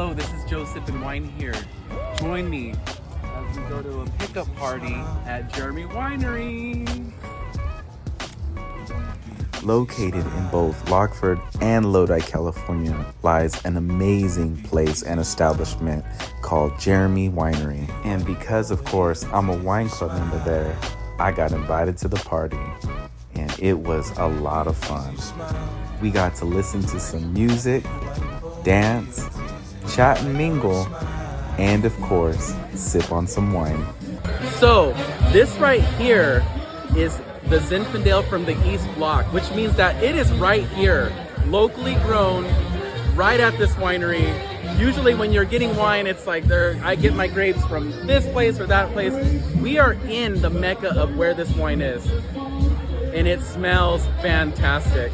Hello, this is Sippin Wine here. Join me as we go to a pickup party at Jeremy Winery. Located in both Lockford and Lodi, California, lies an amazing place and establishment called Jeremy Winery. And because, of course, I'm a wine club member there, I got invited to the party, and it was a lot of fun. We got to listen to some music, dance, chat and mingle, and of course, sip on some wine. So, this right here is the Zinfandel from the East Block, which means that it is right here, locally grown, right at this winery. Usually when you're getting wine, it's like I get my grapes from this place or that place. We are in the mecca of where this wine is, and it smells fantastic.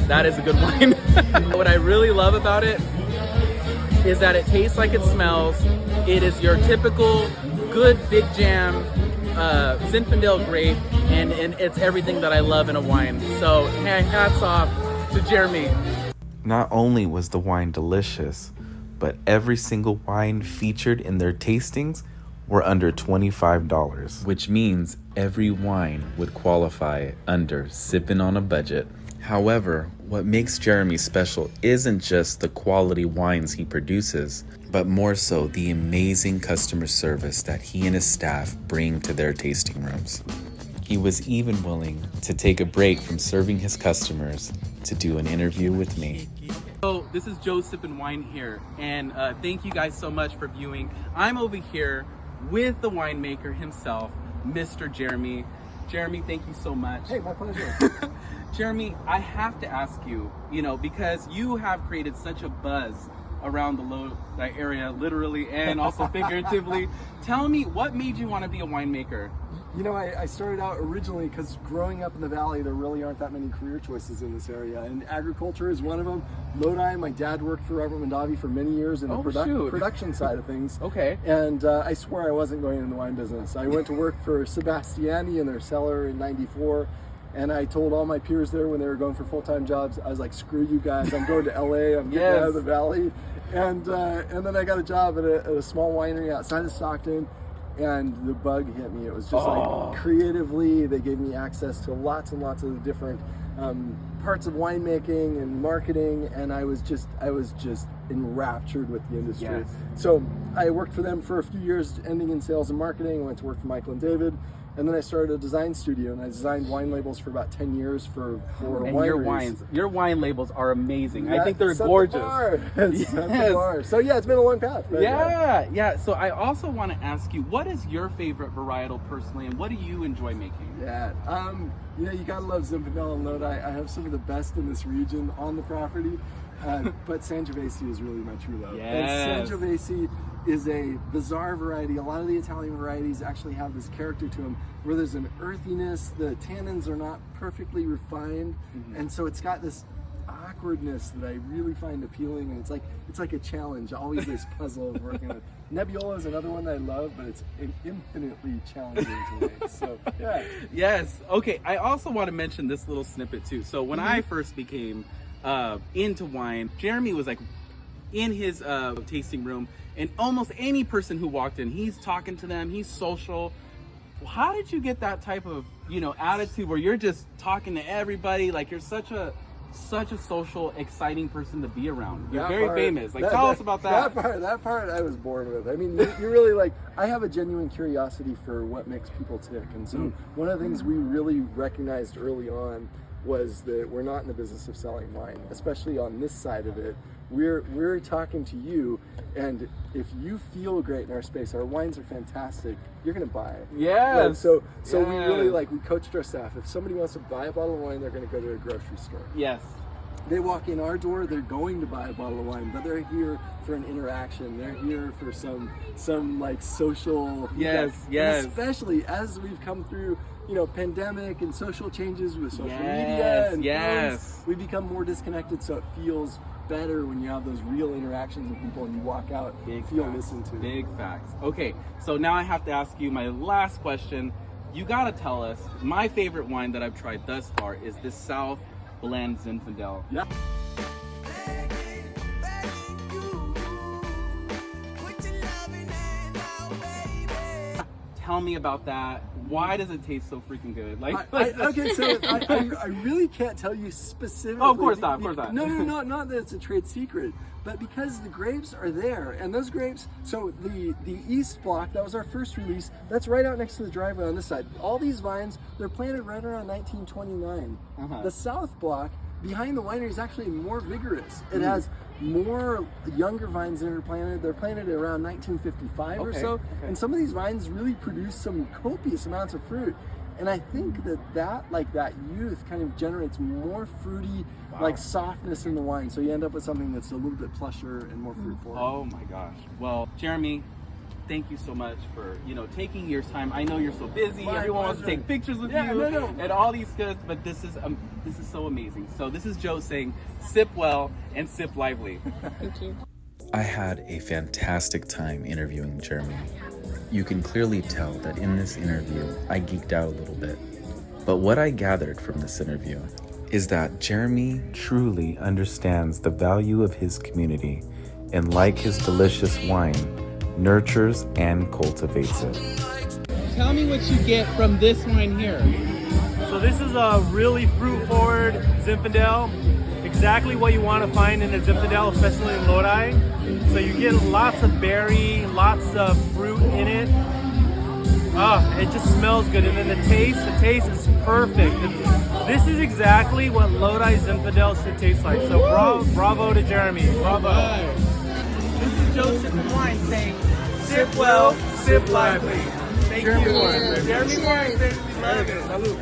That is a good wine. What I really love about it is that it tastes like it smells. It is your typical good big jam Zinfandel grape, and it's everything that I love in a wine. So hey, hats off to Jeremy. Not only was the wine delicious, but every single wine featured in their tastings were under $25, which means every wine would qualify under Sippin' on a Budget. However, what makes Jeremy special isn't just the quality wines he produces, but more so the amazing customer service that he and his staff bring to their tasting rooms. He was even willing to take a break from serving his customers to do an interview with me. So this is Sippin Wine here, and thank you guys so much for viewing. I'm over here with the winemaker himself, Mr. Jeremy. Jeremy, thank you so much. Hey, my pleasure. Jeremy, I have to ask you, because you have created such a buzz around the Lodi area, literally and also figuratively. Tell me, what made you want to be a winemaker? I started out originally because growing up in the valley, there really aren't that many career choices in this area, and agriculture is one of them. Lodi, my dad worked for Robert Mondavi for many years in the production side of things. Okay. And I swore I wasn't going in the wine business. I went to work for Sebastiani in their cellar in '94. And I told all my peers there when they were going for full-time jobs, I was like, screw you guys, I'm going to LA, I'm getting out of the valley. And then I got a job at a small winery outside of Stockton, and the bug hit me. It was just like creatively, they gave me access to lots and lots of different parts of winemaking and marketing, and I was just enraptured with the industry. Yes. So I worked for them for a few years, ending in sales and marketing. I went to work for Michael and David. And then I started a design studio, and I designed wine labels for about 10 years for wineries. Your wine labels are amazing. I think they're gorgeous. The bar. So yeah, it's been a long path. Right? Yeah. So I also want to ask you, what is your favorite varietal personally, and what do you enjoy making? Yeah, you gotta love Zinfandel and Lodi. I have some of the best in this region on the property, but Sangiovese is really my true love. Yes. And Sangiovese is a bizarre variety. A lot of the Italian varieties actually have this character to them where there's an earthiness, the tannins are not perfectly refined, and so it's got this awkwardness that I really find appealing, and it's like a challenge, always this puzzle of working with. Nebbiolo is another one that I love, but it's infinitely challenging to make. So yeah. Yes. Okay. I also want to mention this little snippet too. So when I first became into wine, Jeremy was like in his tasting room, and almost any person who walked in, he's talking to them, he's social. How did you get that type of attitude where you're just talking to everybody, like you're such a social, exciting person to be around? You're very famous. Tell us about that. That part I was born with. I mean, you really I have a genuine curiosity for what makes people tick. And so one of the things we really recognized early on was that we're not in the business of selling wine, especially on this side of it. We're talking to you, and if you feel great in our space, our wines are fantastic, you're gonna buy it. Yes. So we really we coached our staff. If somebody wants to buy a bottle of wine, they're gonna go to a grocery store. Yes. They walk in our door, they're going to buy a bottle of wine, but they're here for an interaction. They're here for some social feedback. Yes. And especially as we've come through pandemic and social changes with social media and phones, we become more disconnected, so it feels better when you have those real interactions with people and you walk out and feel listened to. Big facts. Okay, so now I have to ask you my last question. You gotta tell us, my favorite wine that I've tried thus far is this South Blend Zinfandel. Yeah. Tell me about that. Why does it taste so freaking good? Okay, so I really can't tell you specifically. Oh, of course not. Of course not. No, not that it's a trade secret, but because the grapes are there, and those grapes. So the east block, that was our first release. That's right out next to the driveway on this side. All these vines, they're planted right around 1929. The south block behind the winery is actually more vigorous. It has more younger vines that are planted. They're planted around 1955 or so. And some of these vines really produce some copious amounts of fruit. And I think that youth kind of generates more fruity, like softness in the wine. So you end up with something that's a little bit plusher and more fruitful. Oh my gosh. Well, Jeremy, thank you so much for, taking your time. I know you're so busy. Everyone wants to take pictures with you and all these goods, but this is so amazing. So this is Joe saying, sip well and sip lively. Thank you. I had a fantastic time interviewing Jeremy. You can clearly tell that in this interview, I geeked out a little bit. But what I gathered from this interview is that Jeremy truly understands the value of his community and, like his delicious wine, nurtures and cultivates it. Tell me what you get from this wine here. So this is a really fruit-forward Zinfandel. Exactly what you want to find in a Zinfandel, especially in Lodi. So you get lots of berry, lots of fruit in it. It just smells good. And then the taste is perfect. This is exactly what Lodi Zinfandel should taste like. So bravo to Jeremy. Bravo. This is Joe Sippin Wine saying, sip well, sip lively. Thank you. Jeremy Wine saying, we love it. Salud.